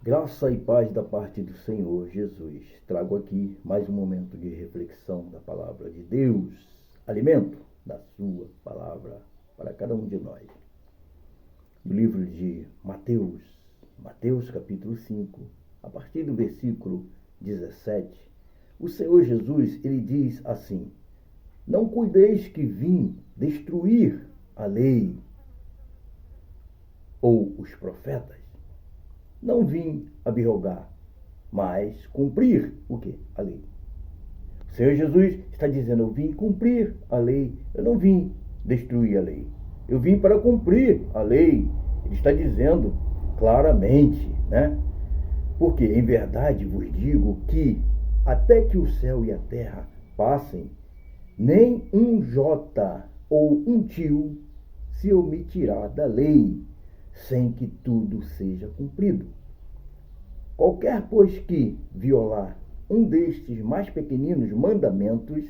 Graça e paz da parte do Senhor Jesus. Trago aqui mais um momento de reflexão da palavra de Deus, alimento da sua palavra para cada um de nós. No livro de Mateus capítulo 5, a partir do versículo 17, o Senhor Jesus, ele diz assim: não cuideis que vim destruir a lei ou os profetas. Não vim abrogar, mas cumprir o quê? A lei. O Senhor Jesus está dizendo: eu vim cumprir a lei, eu não vim destruir a lei. Eu vim para cumprir a lei. Ele está dizendo claramente, né? Porque em verdade vos digo que até que o céu e a terra passem, nem um jota ou um tio se omitirá da lei, sem que tudo seja cumprido. Qualquer, pois, que violar um destes mais pequeninos mandamentos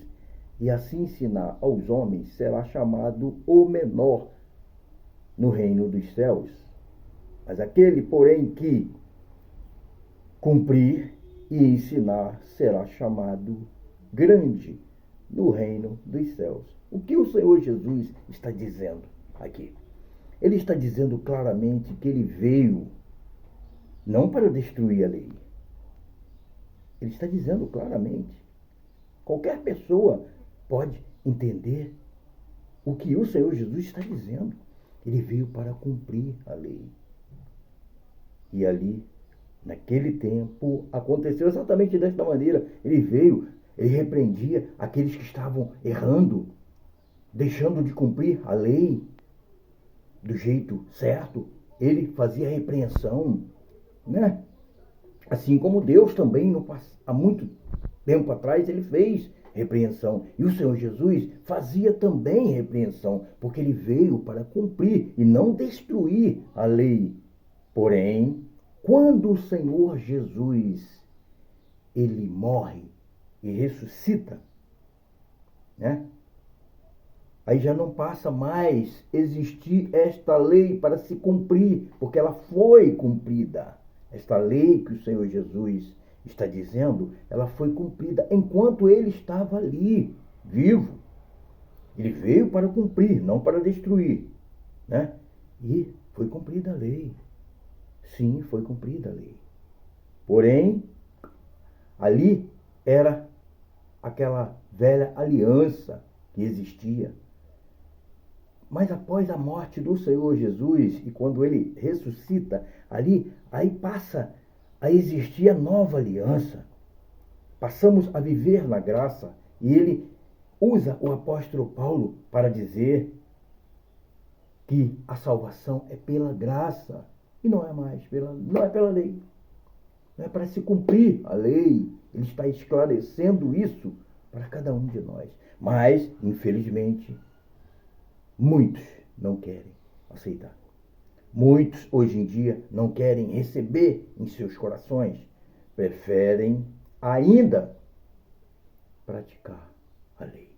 e assim ensinar aos homens, será chamado o menor no reino dos céus. Mas aquele, porém, que cumprir e ensinar, será chamado grande no reino dos céus. O que o Senhor Jesus está dizendo aqui? Ele está dizendo claramente que ele veio não para destruir a lei. Ele está dizendo claramente. Qualquer pessoa pode entender o que o Senhor Jesus está dizendo. Ele veio para cumprir a lei. E ali, naquele tempo, aconteceu exatamente desta maneira. Ele veio, ele repreendia aqueles que estavam errando, deixando de cumprir a lei do jeito certo. Ele fazia repreensão, né? Assim como Deus também, há muito tempo atrás, ele fez repreensão. E o Senhor Jesus fazia também repreensão, porque ele veio para cumprir e não destruir a lei. Porém, quando o Senhor Jesus, ele morre e ressuscita, né? Aí já não passa mais existir esta lei para se cumprir, porque ela foi cumprida. Esta lei que o Senhor Jesus está dizendo, ela foi cumprida enquanto ele estava ali, vivo. Ele veio para cumprir, não para destruir, né? E foi cumprida a lei. Sim, foi cumprida a lei. Porém, ali era aquela velha aliança que existia. Mas após a morte do Senhor Jesus, e quando ele ressuscita, aí passa a existir a nova aliança. Passamos a viver na graça. E ele usa o apóstolo Paulo para dizer que a salvação é pela graça. E não é mais não é pela lei. Não é para se cumprir a lei. Ele está esclarecendo isso para cada um de nós. Mas, infelizmente, muitos não querem aceitar. Muitos, hoje em dia, não querem receber em seus corações. Preferem ainda praticar a lei.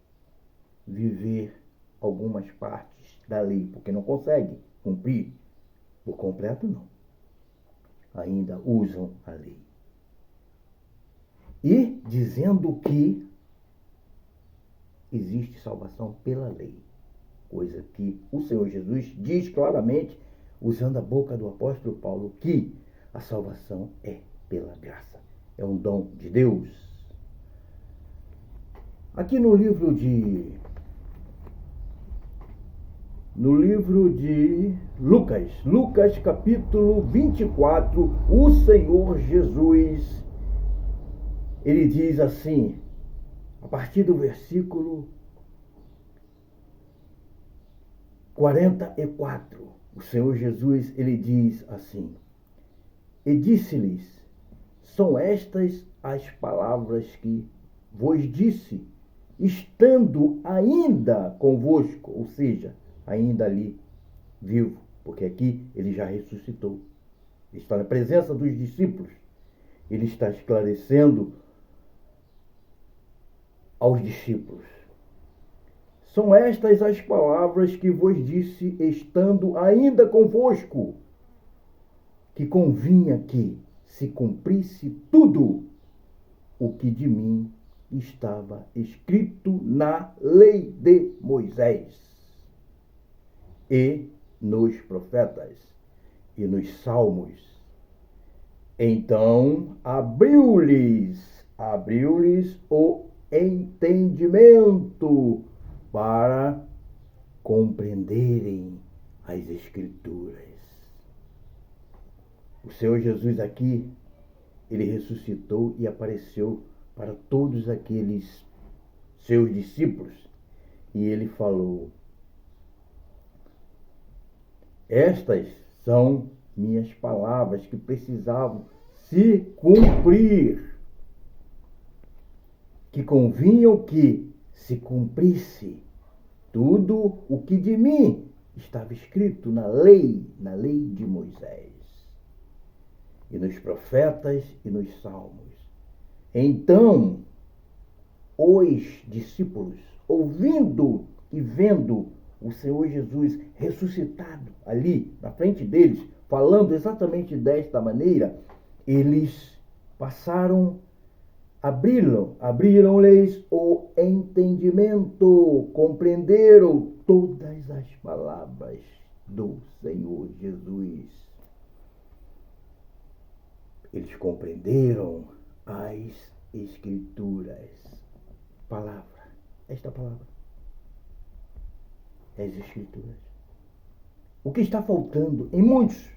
Viver algumas partes da lei, porque não conseguem cumprir por completo, não. Ainda usam a lei. E dizendo que existe salvação pela lei. Coisa que o Senhor Jesus diz claramente, usando a boca do apóstolo Paulo, que a salvação é pela graça. É um dom de Deus. Aqui no livro de Lucas capítulo 24, o Senhor Jesus, ele diz assim, a partir do versículo 44, o Senhor Jesus, ele diz assim: e disse-lhes, são estas as palavras que vos disse, estando ainda convosco, ou seja, ainda ali, vivo, porque aqui ele já ressuscitou. Ele está na presença dos discípulos. Ele está esclarecendo aos discípulos. São estas as palavras que vos disse, estando ainda convosco, que convinha que, se cumprisse tudo o que de mim estava escrito na lei de Moisés e nos profetas e nos salmos. Então abriu-lhes o entendimento para compreenderem as Escrituras. O Senhor Jesus aqui, ele ressuscitou e apareceu para todos aqueles seus discípulos. E ele falou: estas são minhas palavras que precisavam se cumprir, que convinham que se cumprisse tudo o que de mim estava escrito na lei de Moisés, e nos profetas e nos salmos. Então, os discípulos, ouvindo e vendo o Senhor Jesus ressuscitado ali na frente deles, falando exatamente desta maneira, eles passaram, abriram-lhes o entendimento, compreenderam todas as palavras do Senhor Jesus. Eles compreenderam as Escrituras. Palavra, esta palavra, as Escrituras. O que está faltando em muitos,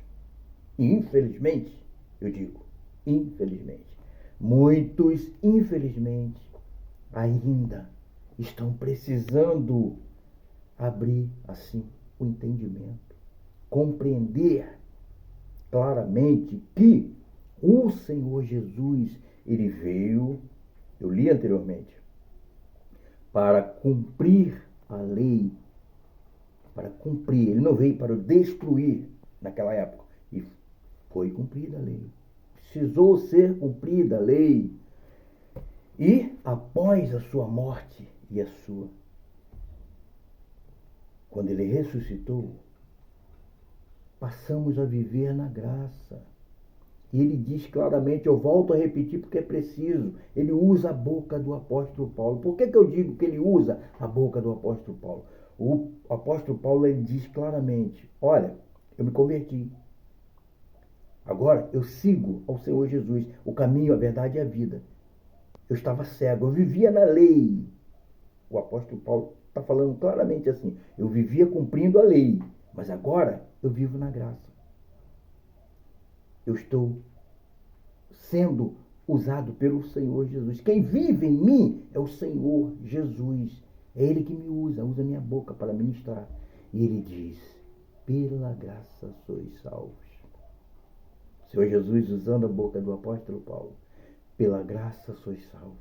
infelizmente, eu digo, infelizmente, muitos, infelizmente, ainda estão precisando abrir, assim, o entendimento, compreender claramente que o Senhor Jesus, ele veio, eu li anteriormente, para cumprir a lei, para cumprir. Ele não veio para destruir naquela época. E foi cumprida a lei. Precisou ser cumprida a lei. E após a sua morte e a sua, quando ele ressuscitou, passamos a viver na graça. E ele diz claramente, eu volto a repetir porque é preciso, ele usa a boca do apóstolo Paulo. Por que eu digo que ele usa a boca do apóstolo Paulo? O apóstolo Paulo, ele diz claramente, olha, eu me converti. Agora eu sigo ao Senhor Jesus, o caminho, a verdade e a vida. Eu estava cego, eu vivia na lei. O apóstolo Paulo está falando claramente assim, eu vivia cumprindo a lei, mas agora eu vivo na graça. Eu estou sendo usado pelo Senhor Jesus. Quem vive em mim é o Senhor Jesus. É Ele que me usa minha boca para ministrar. E Ele diz, pela graça sois salvos. O Senhor Jesus usando a boca do apóstolo Paulo. Pela graça sois salvos.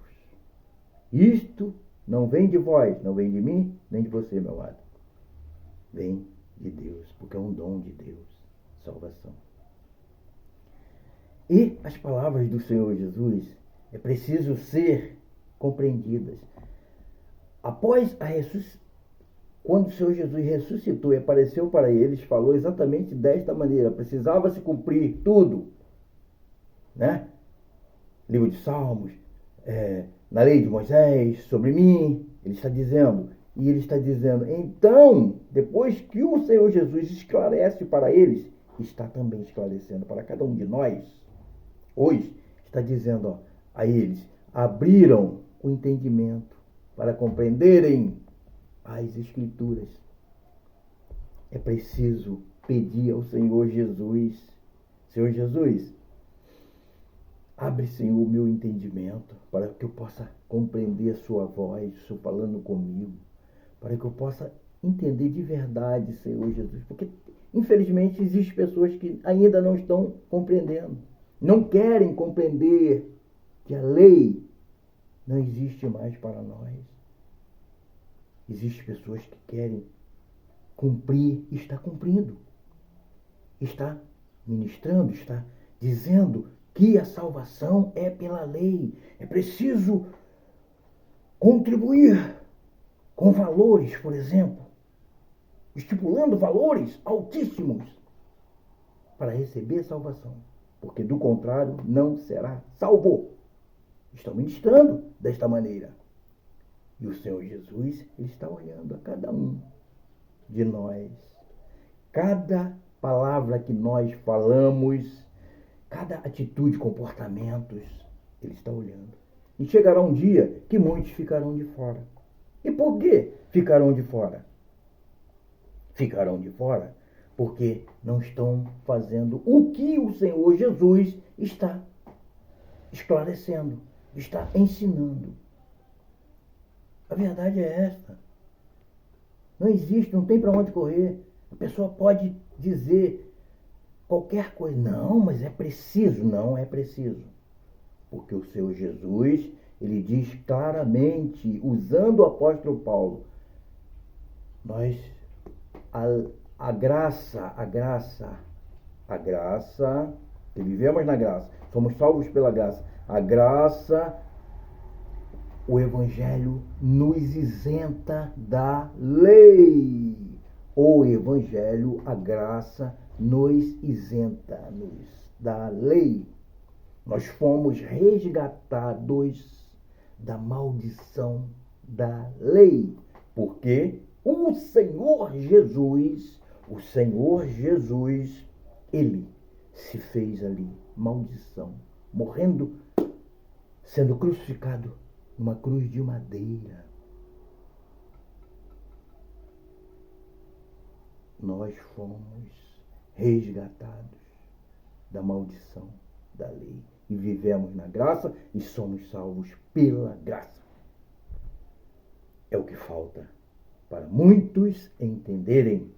Isto não vem de vós, não vem de mim, nem de você, meu amado. Vem de Deus, porque é um dom de Deus. Salvação. E as palavras do Senhor Jesus é preciso ser compreendidas. Após a ressuscitação, quando o Senhor Jesus ressuscitou e apareceu para eles, falou exatamente desta maneira, precisava se cumprir tudo, né? Livro de Salmos, na lei de Moisés, sobre mim, ele está dizendo, então, depois que o Senhor Jesus esclarece para eles, está também esclarecendo para cada um de nós. Hoje está dizendo a eles, abriram o entendimento para compreenderem as Escrituras. É preciso pedir ao Senhor Jesus, Senhor Jesus, abre, Senhor, o meu entendimento para que eu possa compreender a sua voz, o Senhor falando comigo, para que eu possa entender de verdade, Senhor Jesus, porque infelizmente existem pessoas que ainda não estão compreendendo. Não querem compreender que a lei não existe mais para nós. Existem pessoas que querem cumprir e está cumprindo. Está ministrando, está dizendo que a salvação é pela lei. É preciso contribuir com valores, por exemplo, estipulando valores altíssimos para receber a salvação. porque do contrário não será salvo. Estão ministrando desta maneira. E o Senhor Jesus, Ele está olhando a cada um de nós. Cada palavra que nós falamos, cada atitude, comportamentos, Ele está olhando. E chegará um dia que muitos ficarão de fora. E por que ficarão de fora? Ficarão de fora porque não estão fazendo o que o Senhor Jesus está esclarecendo, está ensinando. A verdade é esta. Não existe, não tem para onde correr. A pessoa pode dizer qualquer coisa. Não, mas é preciso. Não é preciso. Porque o Senhor Jesus, Ele diz claramente, usando o apóstolo Paulo, a graça, que vivemos na graça, somos salvos pela graça. A graça, o Evangelho nos isenta da lei. O Evangelho, a graça, nos isenta-nos da lei. Nós fomos resgatados da maldição da lei. Porque o Senhor Jesus, Ele se fez ali maldição, morrendo, sendo crucificado numa cruz de madeira. Nós fomos resgatados da maldição da lei e vivemos na graça e somos salvos pela graça. É o que falta para muitos entenderem.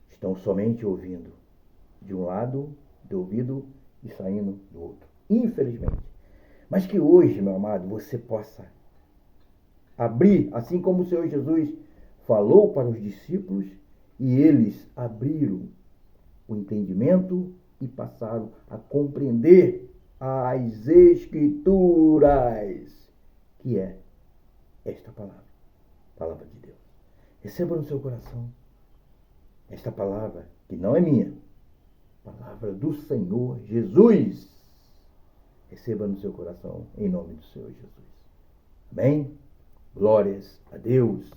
Estão somente ouvindo de um lado do ouvido e saindo do outro, infelizmente. Mas que hoje, meu amado, você possa abrir, assim como o Senhor Jesus falou para os discípulos, e eles abriram o entendimento e passaram a compreender as Escrituras, que é esta palavra, palavra de Deus. Receba no seu coração esta palavra, que não é minha, palavra do Senhor Jesus. Receba no seu coração, em nome do Senhor Jesus. Amém? Glórias a Deus.